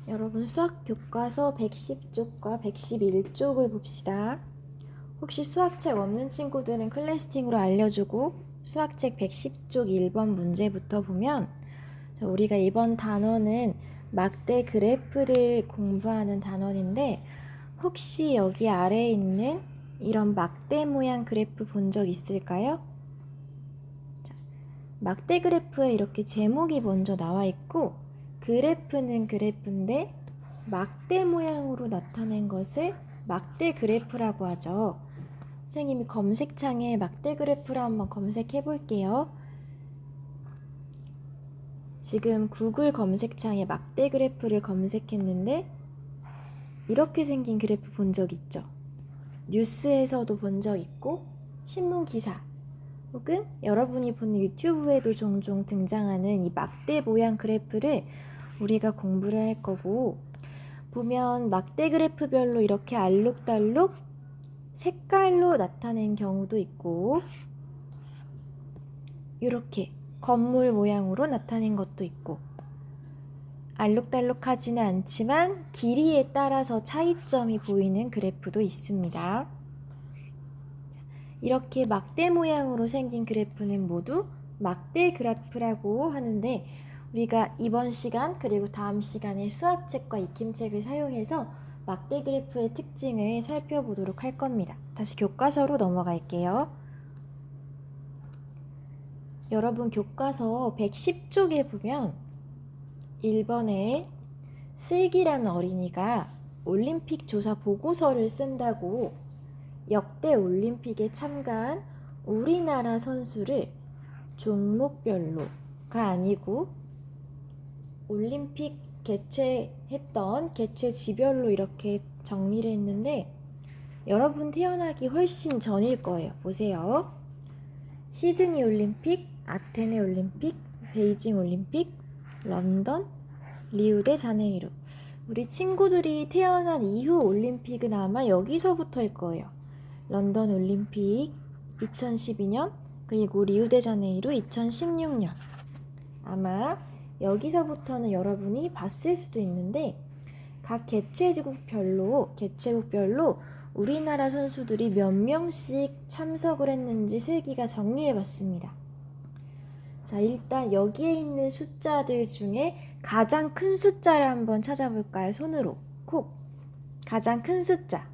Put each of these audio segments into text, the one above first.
여러분 수학 교과서 110쪽과 111쪽을 봅시다. 혹시 수학책 없는 친구들은 클래스팅으로 알려주고 수학책 110쪽 1번 문제부터 보면 우리가 이번 단원은 막대 그래프를 공부하는 단원인데 혹시 여기 아래에 있는 이런 막대 모양 그래프 본 적 있을까요? 막대 그래프에 이렇게 제목이 먼저 나와 있고 그래프는 그래프인데 막대 모양으로 나타낸 것을 막대 그래프라고 하죠. 선생님이 검색창에 막대 그래프를 한번 검색해 볼게요. 지금 구글 검색창에 막대 그래프를 검색했는데 이렇게 생긴 그래프 본 적 있죠? 뉴스에서도 본 적 있고 신문 기사 혹은 여러분이 보는 유튜브에도 종종 등장하는 이 막대 모양 그래프를 우리가 공부를 할 거고, 보면 막대 그래프별로 이렇게 알록달록 색깔로 나타낸 경우도 있고 이렇게 건물 모양으로 나타낸 것도 있고 알록달록하지는 않지만 길이에 따라서 차이점이 보이는 그래프도 있습니다. 이렇게 막대 모양으로 생긴 그래프는 모두 막대 그래프라고 하는데 우리가 이번 시간 그리고 다음 시간에 수학책과 익힘책을 사용해서 막대 그래프의 특징을 살펴보도록 할 겁니다. 다시 교과서로 넘어갈게요. 여러분 교과서 110쪽에 보면 1번에 슬기라는 어린이가 올림픽 조사 보고서를 쓴다고 역대 올림픽에 참가한 우리나라 선수를 종목별로가 아니고 올림픽 개최했던 개최지별로 이렇게 정리를 했는데 여러분 태어나기 훨씬 전일 거예요. 보세요. 시드니 올림픽, 아테네 올림픽, 베이징 올림픽, 런던, 리우데자네이루. 우리 친구들이 태어난 이후 올림픽은 아마 여기서부터일 거예요. 런던 올림픽 2012년 그리고 리우데자네이루 2016년. 아마 여기서부터는 여러분이 봤을 수도 있는데 각 개최국별로 우리나라 선수들이 몇 명씩 참석을 했는지 슬기가 정리해 봤습니다. 자, 일단 여기에 있는 숫자들 중에 가장 큰 숫자를 한번 찾아볼까요? 손으로 콕. 가장 큰 숫자.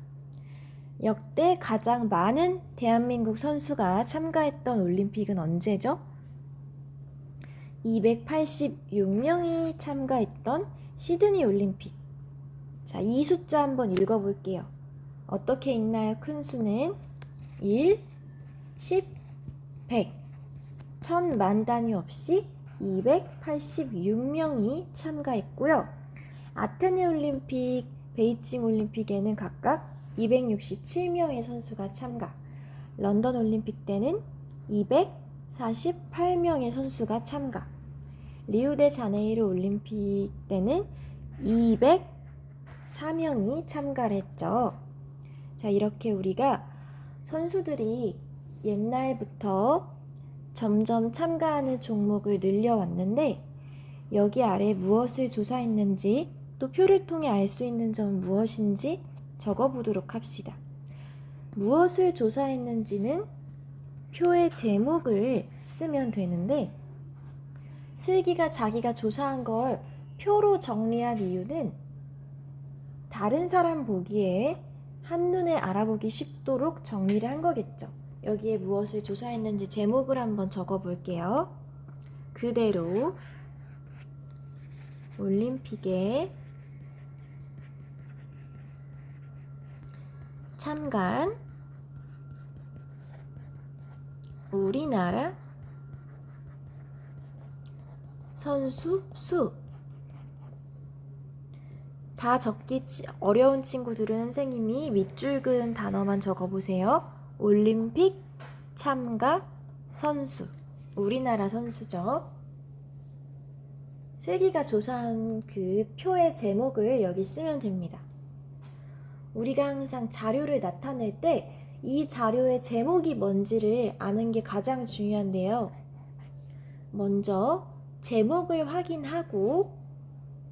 역대 가장 많은 대한민국 선수가 참가했던 올림픽은 언제죠? 286명이 참가했던 시드니 올림픽. 자, 이 숫자 한번 읽어볼게요. 어떻게 읽나요? 큰 수는 1, 10, 100. 1000, 만 단위 없이 286명이 참가했고요. 아테네 올림픽, 베이징 올림픽에는 각각 267명의 선수가 참가. 런던 올림픽 때는 248명의 선수가 참가. 리우데자네이루 올림픽 때는 204명이 참가를 했죠. 자, 이렇게 우리가 선수들이 옛날부터 점점 참가하는 종목을 늘려왔는데 여기 아래 무엇을 조사했는지 또 표를 통해 알 수 있는 점은 무엇인지 적어보도록 합시다. 무엇을 조사했는지는 표의 제목을 쓰면 되는데 슬기가 자기가 조사한 걸 표로 정리한 이유는 다른 사람 보기에 한눈에 알아보기 쉽도록 정리를 한 거겠죠. 여기에 무엇을 조사했는지 제목을 한번 적어볼게요. 그대로 올림픽에 참가한 우리나라 선수 수. 다 적기 어려운 친구들은 선생님이 밑줄 그은 단어만 적어보세요. 올림픽 참가 선수. 우리나라 선수죠. 슬기가 조사한 그 표의 제목을 여기 쓰면 됩니다. 우리가 항상 자료를 나타낼 때 이 자료의 제목이 뭔지를 아는 게 가장 중요한데요. 먼저 제목을 확인하고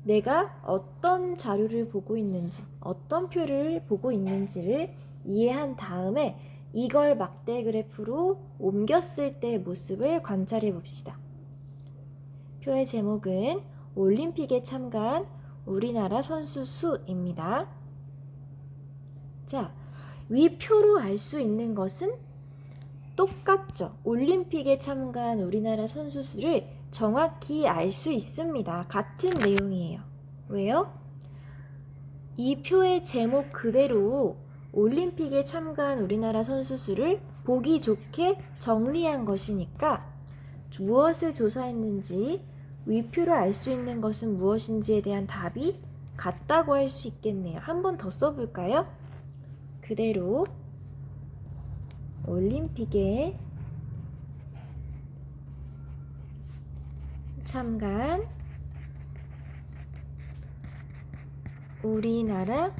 내가 어떤 자료를 보고 있는지, 어떤 표를 보고 있는지를 이해한 다음에 이걸 막대 그래프로 옮겼을 때의 모습을 관찰해 봅시다. 표의 제목은 올림픽에 참가한 우리나라 선수 수입니다. 자, 위 표로 알 수 있는 것은 똑같죠. 올림픽에 참가한 우리나라 선수 수를 정확히 알 수 있습니다. 같은 내용이에요. 왜요? 이 표의 제목 그대로 올림픽에 참가한 우리나라 선수 수를 보기 좋게 정리한 것이니까 무엇을 조사했는지 위표로 알 수 있는 것은 무엇인지에 대한 답이 같다고 할 수 있겠네요. 한 번 더 써볼까요? 그대로 올림픽에 참가한 우리나라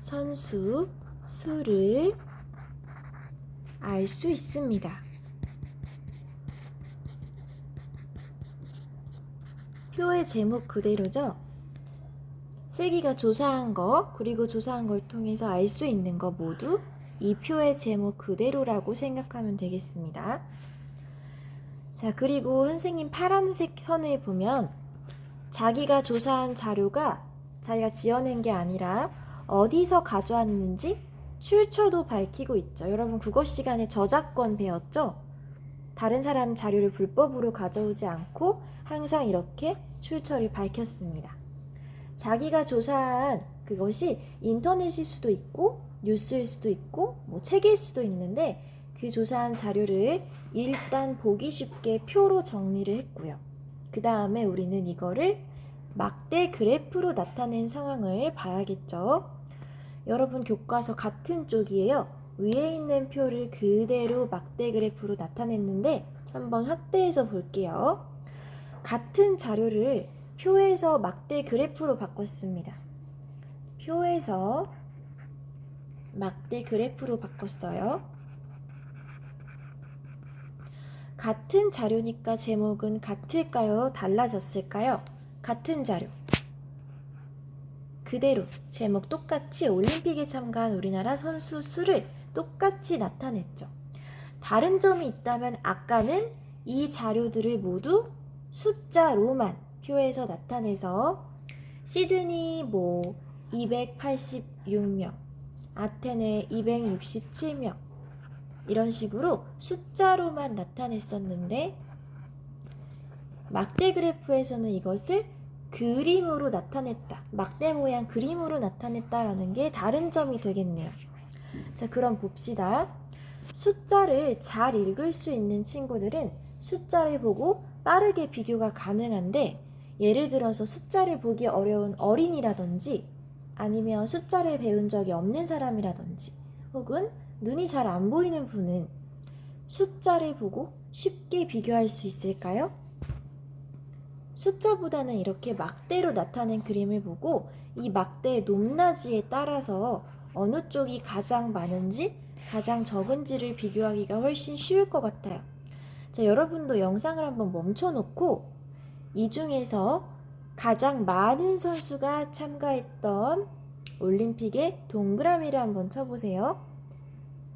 선수 수를 알 수 있습니다. 표의 제목 그대로죠? 슬기가 조사한 거, 그리고 조사한 걸 통해서 알 수 있는 거 모두 이 표의 제목 그대로라고 생각하면 되겠습니다. 자, 그리고 선생님 파란색 선을 보면 자기가 조사한 자료가 자기가 지어낸 게 아니라 어디서 가져왔는지 출처도 밝히고 있죠. 여러분 국어 시간에 저작권 배웠죠? 다른 사람 자료를 불법으로 가져오지 않고 항상 이렇게 출처를 밝혔습니다. 자기가 조사한 그것이 인터넷일 수도 있고 뉴스일 수도 있고 책일 수도 있는데 그 조사한 자료를 일단 보기 쉽게 표로 정리를 했고요. 그 다음에 우리는 이거를 막대 그래프로 나타낸 상황을 봐야겠죠. 여러분 교과서 같은 쪽이에요. 위에 있는 표를 그대로 막대 그래프로 나타냈는데 한번 확대해서 볼게요. 같은 자료를 표에서 막대 그래프로 바꿨습니다. 표에서 막대 그래프로 바꿨어요. 같은 자료니까 제목은 같을까요? 달라졌을까요? 같은 자료. 그대로 제목 똑같이 올림픽에 참가한 우리나라 선수 수를 똑같이 나타냈죠. 다른 점이 있다면 아까는 이 자료들을 모두 숫자로만 표에서 나타내서 시드니 286명, 아테네 267명 이런 식으로 숫자로만 나타냈었는데 막대 그래프에서는 이것을 그림으로 나타냈다. 막대 모양 그림으로 나타냈다라는 게 다른 점이 되겠네요. 자, 그럼 봅시다. 숫자를 잘 읽을 수 있는 친구들은 숫자를 보고 빠르게 비교가 가능한데 예를 들어서 숫자를 보기 어려운 어린이라든지 아니면 숫자를 배운 적이 없는 사람이라든지 혹은 눈이 잘 안 보이는 분은 숫자를 보고 쉽게 비교할 수 있을까요? 숫자보다는 이렇게 막대로 나타낸 그림을 보고 이 막대의 높낮이에 따라서 어느 쪽이 가장 많은지 가장 적은지를 비교하기가 훨씬 쉬울 것 같아요. 자, 여러분도 영상을 한번 멈춰놓고 이 중에서 가장 많은 선수가 참가했던 올림픽에 동그라미를 한번 쳐보세요.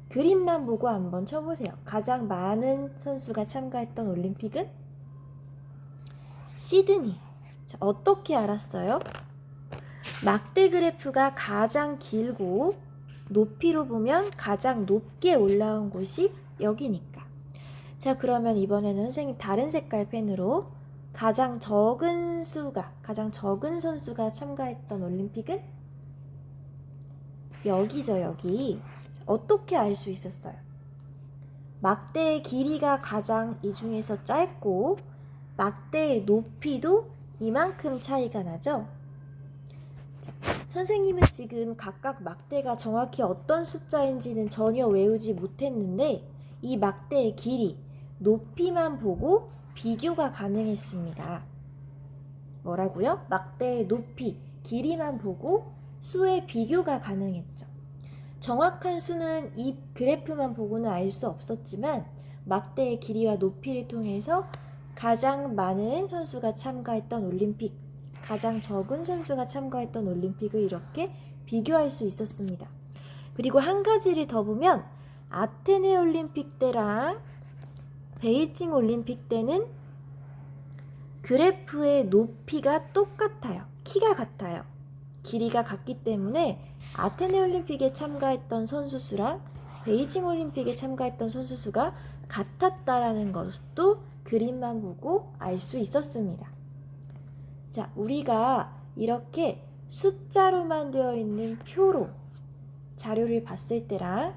그림만 보고 한번 쳐보세요. 가장 많은 선수가 참가했던 올림픽은 시드니. 자, 어떻게 알았어요? 막대 그래프가 가장 길고 높이로 보면 가장 높게 올라온 곳이 여기니까. 자, 그러면 이번에는 선생님 다른 색깔 펜으로 가장 적은 선수가 참가했던 올림픽은 여기죠, 여기. 자, 어떻게 알 수 있었어요? 막대의 길이가 가장 이 중에서 짧고 막대의 높이도 이만큼 차이가 나죠? 자, 선생님은 지금 각각 막대가 정확히 어떤 숫자인지는 전혀 외우지 못했는데 이 막대의 길이, 높이만 보고 비교가 가능했습니다. 뭐라고요? 막대의 높이, 길이만 보고 수의 비교가 가능했죠. 정확한 수는 이 그래프만 보고는 알 수 없었지만 막대의 길이와 높이를 통해서 가장 많은 선수가 참가했던 올림픽, 가장 적은 선수가 참가했던 올림픽을 이렇게 비교할 수 있었습니다. 그리고 한 가지를 더 보면 아테네 올림픽 때랑 베이징 올림픽 때는 그래프의 높이가 똑같아요. 키가 같아요. 길이가 같기 때문에 아테네 올림픽에 참가했던 선수 수랑 베이징 올림픽에 참가했던 선수 수가 같았다라는 것도 그림만 보고 알 수 있었습니다. 자, 우리가 이렇게 숫자로만 되어 있는 표로 자료를 봤을 때랑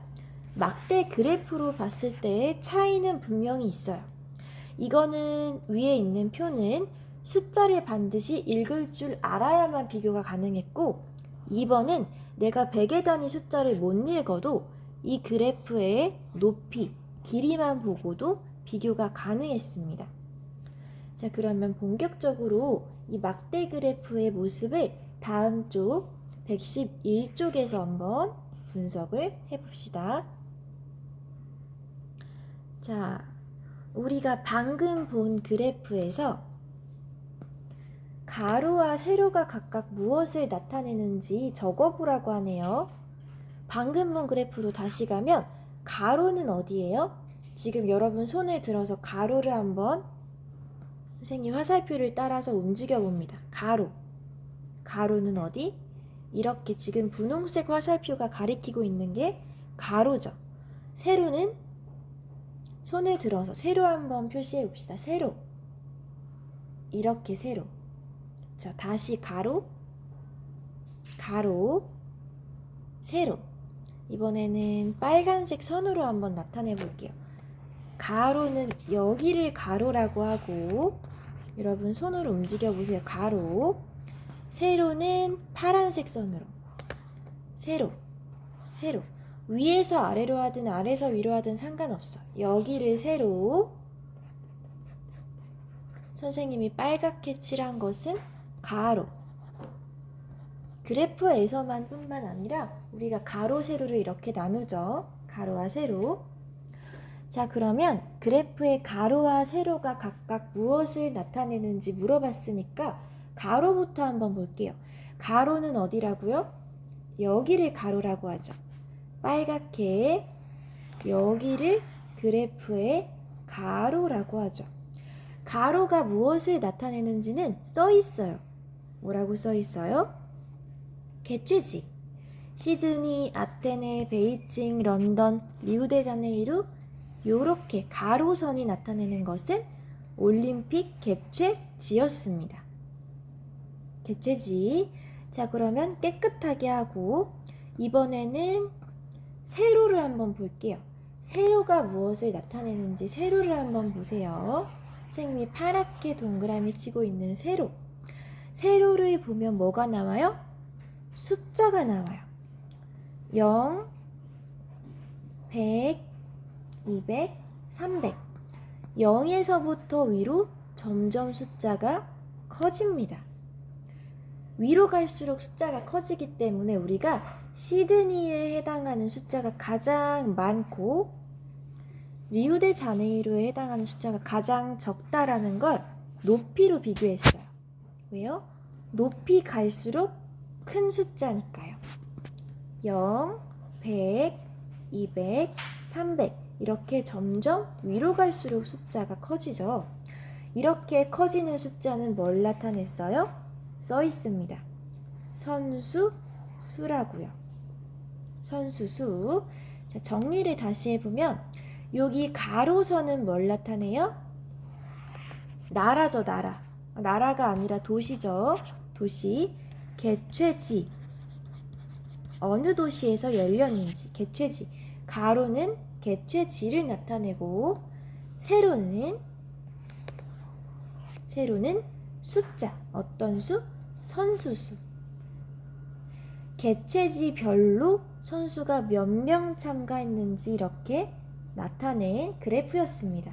막대 그래프로 봤을 때의 차이는 분명히 있어요. 이거는 위에 있는 표는 숫자를 반드시 읽을 줄 알아야만 비교가 가능했고, 2번은 내가 베개 단위 숫자를 못 읽어도 이 그래프의 높이, 길이만 보고도 비교가 가능했습니다. 자, 그러면 본격적으로 이 막대 그래프의 모습을 다음 쪽 111쪽에서 한번 분석을 해봅시다. 자, 우리가 방금 본 그래프에서 가로와 세로가 각각 무엇을 나타내는지 적어보라고 하네요. 방금 본 그래프로 다시 가면 가로는 어디예요? 지금 여러분 손을 들어서 가로를 한번 선생님 화살표를 따라서 움직여 봅니다. 가로는 어디? 이렇게 지금 분홍색 화살표가 가리키고 있는 게 가로죠. 세로는 손을 들어서 세로 한번 표시해 봅시다. 세로. 이렇게 세로. 자, 다시 가로, 세로. 이번에는 빨간색 선으로 한번 나타내 볼게요. 가로는 여기를 가로라고 하고, 여러분 손으로 움직여 보세요. 가로. 세로는 파란색 선으로. 세로. 위에서 아래로 하든 아래에서 위로 하든 상관없어. 여기를 세로. 선생님이 빨갛게 칠한 것은 가로. 그래프에서만 뿐만 아니라 우리가 가로, 세로를 이렇게 나누죠. 가로와 세로. 자, 그러면 그래프의 가로와 세로가 각각 무엇을 나타내는지 물어봤으니까 가로부터 한번 볼게요. 가로는 어디라고요? 여기를 가로라고 하죠. 빨갛게 여기를 그래프의 가로라고 하죠. 가로가 무엇을 나타내는지는 써 있어요. 뭐라고 써 있어요? 개최지. 시드니, 아테네, 베이징, 런던, 리우데자네이루 요렇게 가로선이 나타내는 것은 올림픽 개최지였습니다. 개최지. 자, 그러면 깨끗하게 하고 이번에는 세로를 한번 볼게요. 세로가 무엇을 나타내는지 세로를 한번 보세요. 선생님이 파랗게 동그라미 치고 있는 세로. 세로를 보면 뭐가 나와요? 숫자가 나와요. 0, 100, 200, 300. 0에서부터 위로 점점 숫자가 커집니다. 위로 갈수록 숫자가 커지기 때문에 우리가 시드니에 해당하는 숫자가 가장 많고 리우데자네이루에 해당하는 숫자가 가장 적다라는 걸 높이로 비교했어요. 왜요? 높이 갈수록 큰 숫자니까요. 0, 100, 200, 300 이렇게 점점 위로 갈수록 숫자가 커지죠. 이렇게 커지는 숫자는 뭘 나타냈어요? 써 있습니다. 선수 수라고요. 선수 수. 자, 정리를 다시 해보면 여기 가로선은 뭘 나타내요? 나라죠, 나라. 나라가 아니라 도시죠. 도시. 개최지. 어느 도시에서 열렸는지. 개최지. 가로는 개최지를 나타내고 세로는 숫자. 어떤 수? 선수 수. 개최지별로 선수가 몇 명 참가했는지 이렇게 나타낸 그래프였습니다.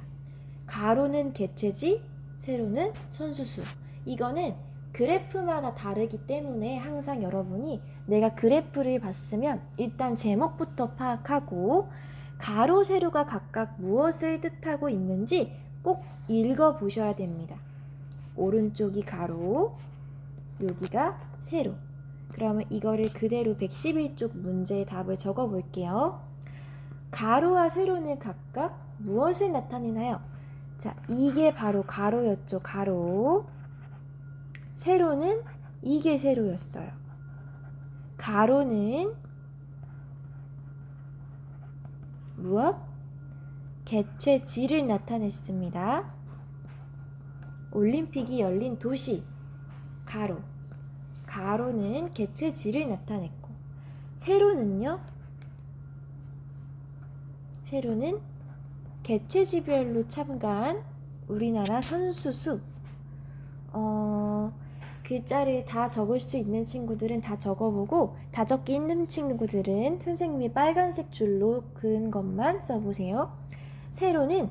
가로는 개최지, 세로는 선수 수. 이거는 그래프마다 다르기 때문에 항상 여러분이 내가 그래프를 봤으면 일단 제목부터 파악하고 가로, 세로가 각각 무엇을 뜻하고 있는지 꼭 읽어 보셔야 됩니다. 오른쪽이 가로, 여기가 세로. 그러면 이거를 그대로 111쪽 문제의 답을 적어 볼게요. 가로와 세로는 각각 무엇을 나타내나요? 자, 이게 바로 가로였죠. 가로. 세로는 이게 세로였어요. 가로는 무엇? 개최지를 나타냈습니다. 올림픽이 열린 도시. 가로. 가로는 개최지를 나타냈고, 세로는요? 세로는 개최지별로 참가한 우리나라 선수 수. 글자를 다 적을 수 있는 친구들은 다 적어보고, 다 적기 힘든 친구들은 선생님이 빨간색 줄로 그은 것만 써보세요. 세로는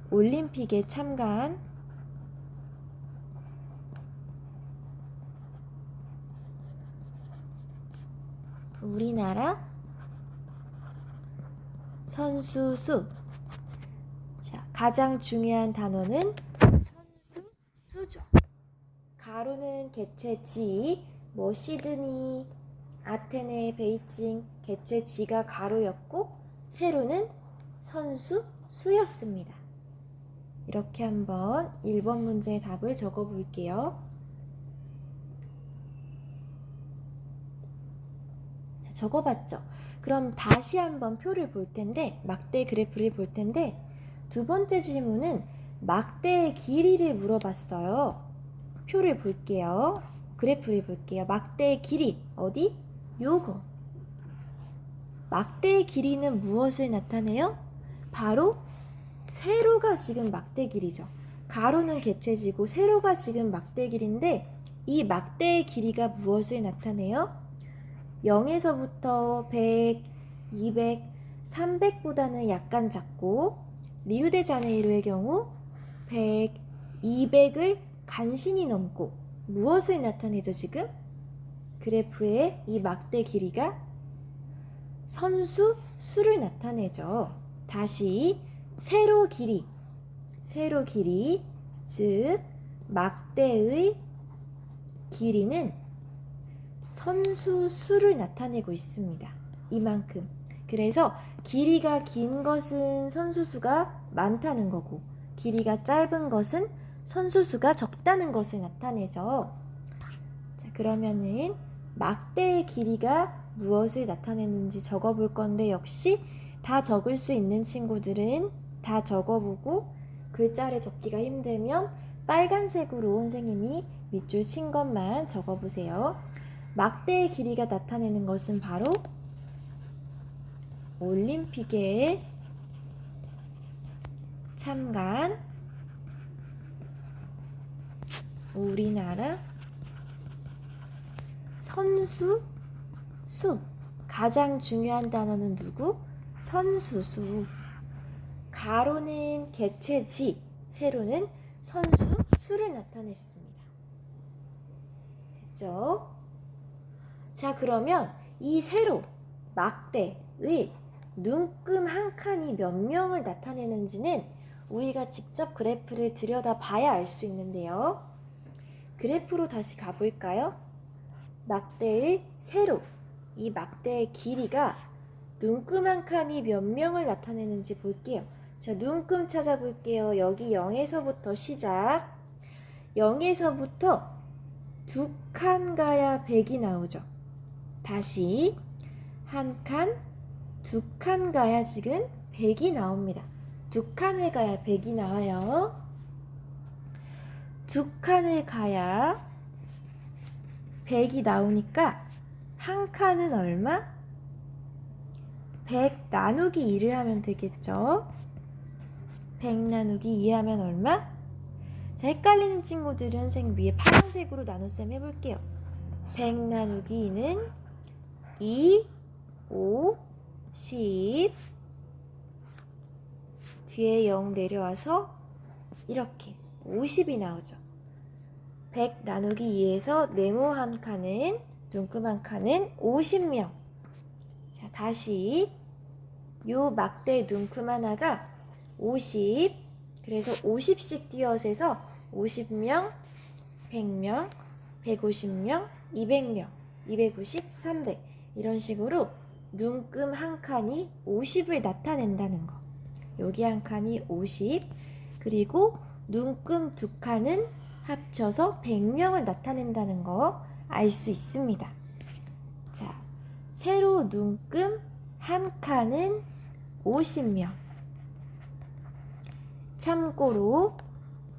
올림픽에 참가한 우리나라 선수 수. 자, 가장 중요한 단어는 선수 수죠. 가로는 개최지, 뭐 시드니, 아테네, 베이징, 개최지가 가로였고, 세로는 선수 수였습니다. 이렇게 한번 1번 문제의 답을 적어 볼게요. 적어봤죠? 그럼 다시 한번 표를 볼 텐데, 막대 그래프를 볼 텐데, 두 번째 질문은 막대의 길이를 물어봤어요. 표를 볼게요. 그래프를 볼게요. 막대의 길이 어디? 요거. 막대의 길이는 무엇을 나타내요? 바로 세로가 지금 막대 길이죠. 가로는 개최지고 세로가 지금 막대 길인데, 이 막대의 길이가 무엇을 나타내요? 0에서부터 100, 200, 300보다는 약간 작고, 리우데자네이루의 경우 100, 200을 간신히 넘고 무엇을 나타내죠 지금? 그래프의 이 막대 길이가 선수 수를 나타내죠. 다시 세로 길이, 즉 막대의 길이는 선수 수를 나타내고 있습니다. 이만큼. 그래서 길이가 긴 것은 선수 수가 많다는 거고, 길이가 짧은 것은 선수 수가 적다는 것을 나타내죠. 자, 그러면은 막대의 길이가 무엇을 나타내는지 적어볼 건데, 역시 다 적을 수 있는 친구들은 다 적어보고, 글자를 적기가 힘들면 빨간색으로 선생님이 밑줄 친 것만 적어보세요. 막대의 길이가 나타내는 것은 바로 올림픽에 참가한 우리나라 선수 수. 가장 중요한 단어는 누구? 선수 수. 가로는 개최지, 세로는 선수 수를 나타냈습니다. 됐죠? 자, 그러면 이 세로, 막대의 눈금 한 칸이 몇 명을 나타내는지는 우리가 직접 그래프를 들여다봐야 알 수 있는데요. 그래프로 다시 가볼까요? 막대의 세로, 이 막대의 길이가 눈금 한 칸이 몇 명을 나타내는지 볼게요. 자, 눈금 찾아볼게요. 여기 0에서부터 시작. 0에서부터 두 칸 가야 100이 나오죠. 다시 한 칸, 두 칸 가야 지금 100이 나옵니다. 두 칸을 가야 100이 나와요. 두 칸을 가야 100이 나오니까 한 칸은 얼마? 100 나누기 2를 하면 되겠죠. 100 나누기 2 하면 얼마? 자, 헷갈리는 친구들은 선생님 위에 파란색으로 나눗셈 해볼게요. 100 나누기 2는 2, 5, 10. 뒤에 0 내려와서 이렇게 50이 나오죠. 100 나누기 2에서 네모 한 칸은, 눈금 한 칸은 50명. 자, 다시 요 막대 눈금 하나가 50, 그래서 50씩 뛰어서서 50명, 100명, 150명, 200명, 250, 300 이런 식으로 눈금 한 칸이 50을 나타낸다는 거. 여기 한 칸이 50, 그리고 눈금 두 칸은 합쳐서 100명을 나타낸다는 거 알 수 있습니다. 자, 세로 눈금 한 칸은 50명. 참고로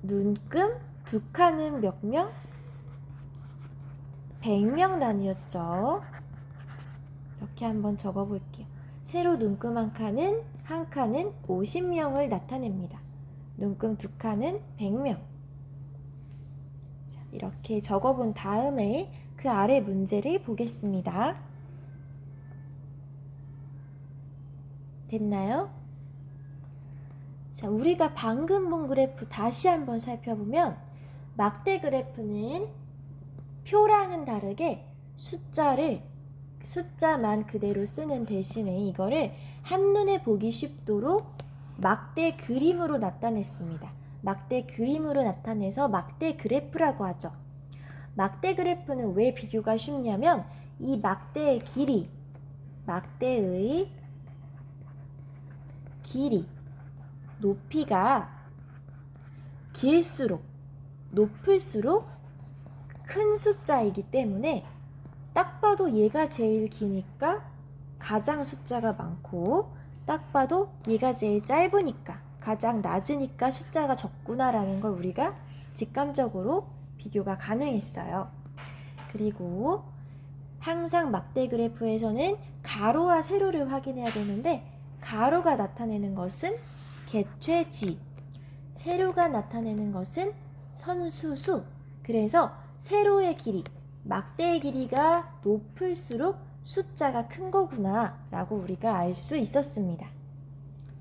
눈금 두 칸은 몇 명? 100명 단위였죠. 이렇게 한번 적어 볼게요. 세로 눈금 한 칸은 50명을 나타냅니다. 눈금 두 칸은 100명. 자, 이렇게 적어 본 다음에 그 아래 문제를 보겠습니다. 됐나요? 자, 우리가 방금 본 그래프 다시 한번 살펴보면 막대 그래프는 표랑은 다르게 숫자만 그대로 쓰는 대신에 이거를 한눈에 보기 쉽도록 막대 그림으로 나타냈습니다. 막대 그림으로 나타내서 막대 그래프라고 하죠. 막대 그래프는 왜 비교가 쉽냐면 이 막대의 길이, 높이가 길수록, 높을수록 큰 숫자이기 때문에 딱 봐도 얘가 제일 기니까 가장 숫자가 많고, 딱 봐도 얘가 제일 짧으니까 가장 낮으니까 숫자가 적구나라는 걸 우리가 직감적으로 비교가 가능했어요. 그리고 항상 막대 그래프에서는 가로와 세로를 확인해야 되는데, 가로가 나타내는 것은 개최지, 세로가 나타내는 것은 선수수. 그래서 세로의 길이, 막대의 길이가 높을수록 숫자가 큰 거구나 라고 우리가 알 수 있었습니다.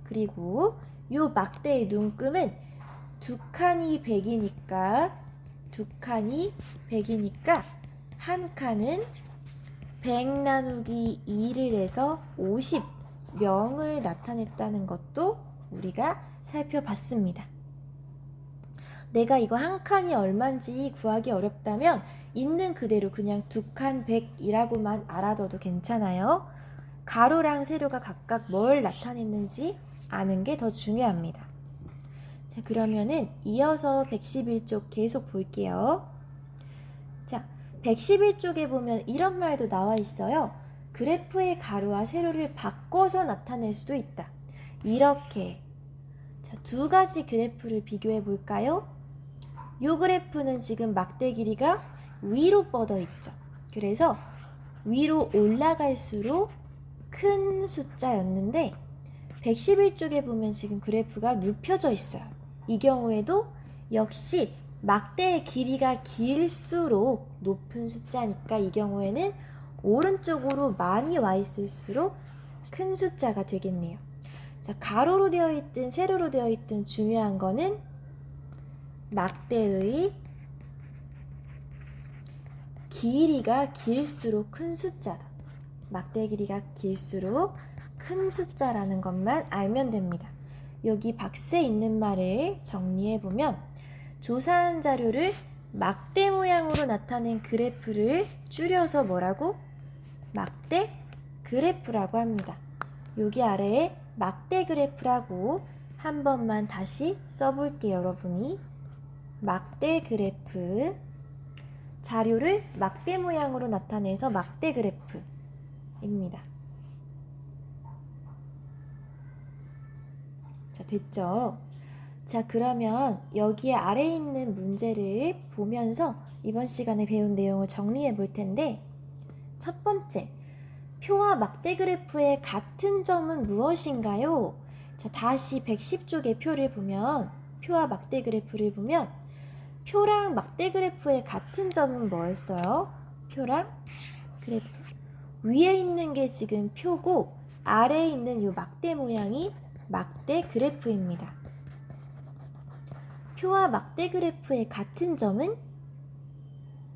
그리고 이 막대의 눈금은 두 칸이 100이니까 한 칸은 100 나누기 2를 해서 50명을 나타냈다는 것도 우리가 살펴봤습니다. 내가 이거 한 칸이 얼마인지 구하기 어렵다면 있는 그대로 그냥 두 칸 100이라고만 알아둬도 괜찮아요. 가로랑 세로가 각각 뭘 나타냈는지 아는 게 더 중요합니다. 자, 그러면은 이어서 111쪽 계속 볼게요. 자, 111쪽에 보면 이런 말도 나와 있어요. 그래프의 가로와 세로를 바꿔서 나타낼 수도 있다. 이렇게. 자, 두 가지 그래프를 비교해 볼까요? 이 그래프는 지금 막대 길이가 위로 뻗어 있죠. 그래서 위로 올라갈수록 큰 숫자였는데 111쪽에 보면 지금 그래프가 눕혀져 있어요. 이 경우에도 역시 막대의 길이가 길수록 높은 숫자니까 이 경우에는 오른쪽으로 많이 와 있을수록 큰 숫자가 되겠네요. 자, 가로로 되어 있든 세로로 되어 있든 중요한 거는 막대의 길이가 길수록 큰 숫자다. 막대 길이가 길수록 큰 숫자라는 것만 알면 됩니다. 여기 박스에 있는 말을 정리해보면 조사한 자료를 막대 모양으로 나타낸 그래프를 줄여서 뭐라고? 막대 그래프라고 합니다. 여기 아래에 막대 그래프라고 한 번만 다시 써볼게요, 여러분이. 막대 그래프, 자료를 막대 모양으로 나타내서 막대 그래프입니다. 자, 됐죠? 자, 그러면 여기에 아래에 있는 문제를 보면서 이번 시간에 배운 내용을 정리해 볼 텐데, 첫 번째, 표와 막대 그래프의 같은 점은 무엇인가요? 자, 다시 110쪽의 표를 보면, 표와 막대 그래프를 보면 표랑 막대 그래프의 같은 점은 뭐였어요? 표랑 그래프. 위에 있는 게 지금 표고 아래에 있는 이 막대 모양이 막대 그래프입니다. 표와 막대 그래프의 같은 점은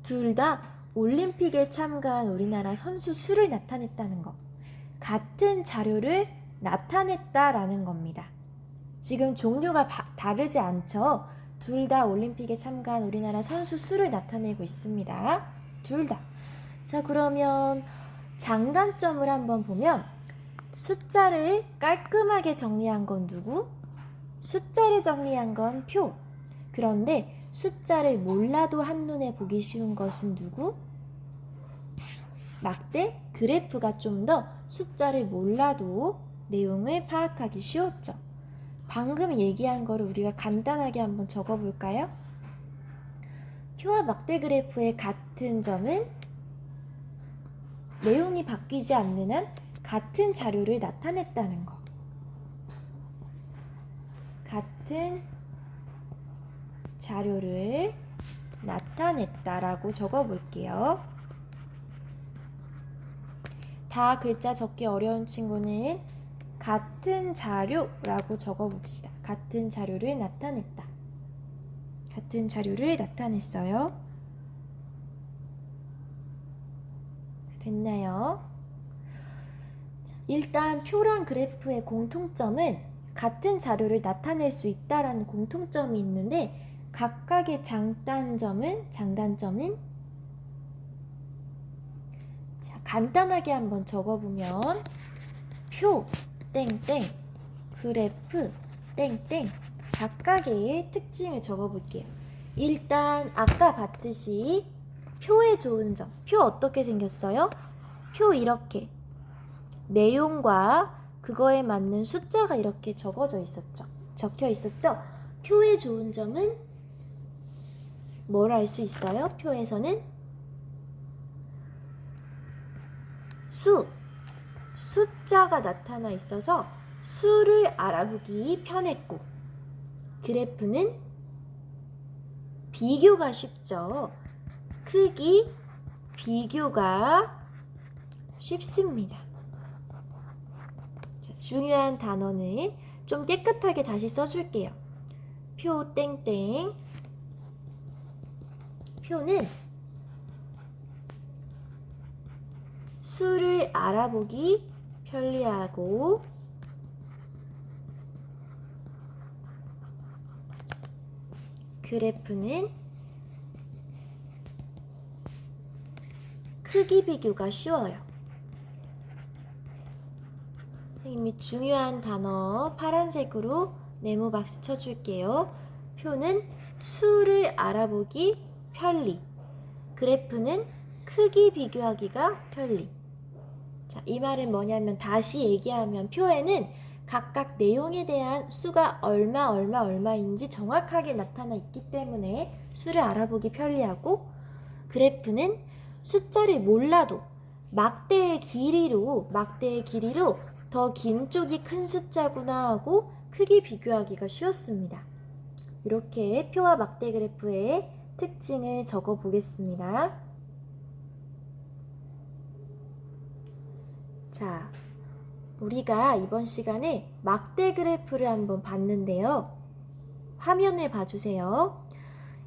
둘 다 올림픽에 참가한 우리나라 선수 수를 나타냈다는 것. 같은 자료를 나타냈다라는 겁니다. 지금 종류가 다르지 않죠? 둘 다 올림픽에 참가한 우리나라 선수 수를 나타내고 있습니다. 둘 다. 자, 그러면 장단점을 한번 보면 숫자를 깔끔하게 정리한 건 누구? 숫자를 정리한 건 표. 그런데 숫자를 몰라도 한눈에 보기 쉬운 것은 누구? 막대 그래프가 좀 더 숫자를 몰라도 내용을 파악하기 쉬웠죠. 방금 얘기한 거를 우리가 간단하게 한번 적어볼까요? 표와 막대 그래프의 같은 점은 내용이 바뀌지 않는 한 같은 자료를 나타냈다는 거. 같은 자료를 나타냈다라고 적어볼게요. 다 글자 적기 어려운 친구는 같은 자료라고 적어봅시다. 같은 자료를 나타냈다. 같은 자료를 나타냈어요. 됐나요? 일단 표랑 그래프의 공통점은 같은 자료를 나타낼 수 있다라는 공통점이 있는데 각각의 장단점은 자, 간단하게 한번 적어보면 표 땡땡 그래프 땡땡 각각의 특징을 적어볼게요. 일단 아까 봤듯이 표의 좋은 점, 표 어떻게 생겼어요? 표 이렇게 내용과 그거에 맞는 숫자가 이렇게 적혀 있었죠? 표의 좋은 점은 뭘 알 수 있어요? 표에서는 숫자가 나타나 있어서 수를 알아보기 편했고, 그래프는 비교가 쉽죠. 크기 비교가 쉽습니다. 자, 중요한 단어는 좀 깨끗하게 다시 써줄게요. 표 땡땡. 표는 수를 알아보기 편리하고 그래프는 크기 비교가 쉬워요. 선생님이 중요한 단어 파란색으로 네모 박스 쳐줄게요. 표는 수를 알아보기 편리. 그래프는 크기 비교하기가 편리. 자, 이 말은 뭐냐면 다시 얘기하면 표에는 각각 내용에 대한 수가 얼마인지 정확하게 나타나 있기 때문에 수를 알아보기 편리하고, 그래프는 숫자를 몰라도 막대의 길이로 더 긴 쪽이 큰 숫자구나 하고 크기 비교하기가 쉬웠습니다. 이렇게 표와 막대 그래프의 특징을 적어 보겠습니다. 자, 우리가 이번 시간에 막대 그래프를 한번 봤는데요. 화면을 봐주세요.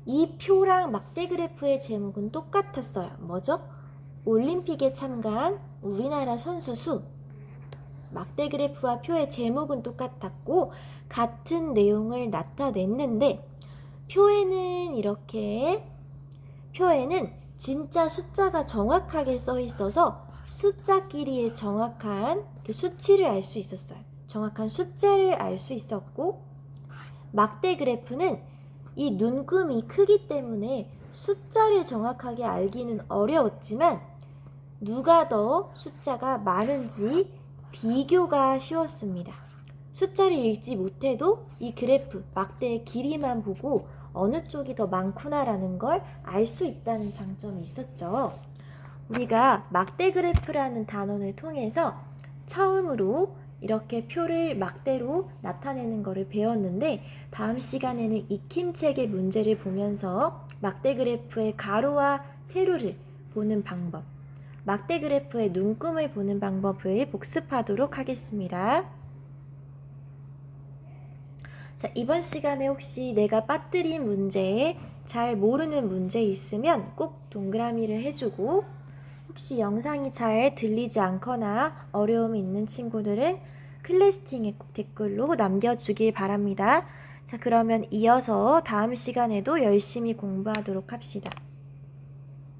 이 표랑 막대 그래프의 제목은 똑같았어요. 뭐죠? 올림픽에 참가한 우리나라 선수 수. 막대 그래프와 표의 제목은 똑같았고 같은 내용을 나타냈는데 표에는 진짜 숫자가 정확하게 써 있어서 숫자끼리의 정확한 수치를 알 수 있었어요. 정확한 숫자를 알 수 있었고, 막대 그래프는 이 눈금이 크기 때문에 숫자를 정확하게 알기는 어려웠지만 누가 더 숫자가 많은지 비교가 쉬웠습니다. 숫자를 읽지 못해도 이 그래프, 막대의 길이만 보고 어느 쪽이 더 많구나라는 걸 알 수 있다는 장점이 있었죠. 우리가 막대 그래프라는 단원을 통해서 처음으로 이렇게 표를 막대로 나타내는 것을 배웠는데, 다음 시간에는 익힘책의 문제를 보면서 막대 그래프의 가로와 세로를 보는 방법, 막대 그래프의 눈금을 보는 방법을 복습하도록 하겠습니다. 자, 이번 시간에 혹시 내가 빠뜨린 문제에 잘 모르는 문제 있으면 꼭 동그라미를 해주고, 혹시 영상이 잘 들리지 않거나 어려움이 있는 친구들은 클래스팅에 꼭 댓글로 남겨주길 바랍니다. 자, 그러면 이어서 다음 시간에도 열심히 공부하도록 합시다.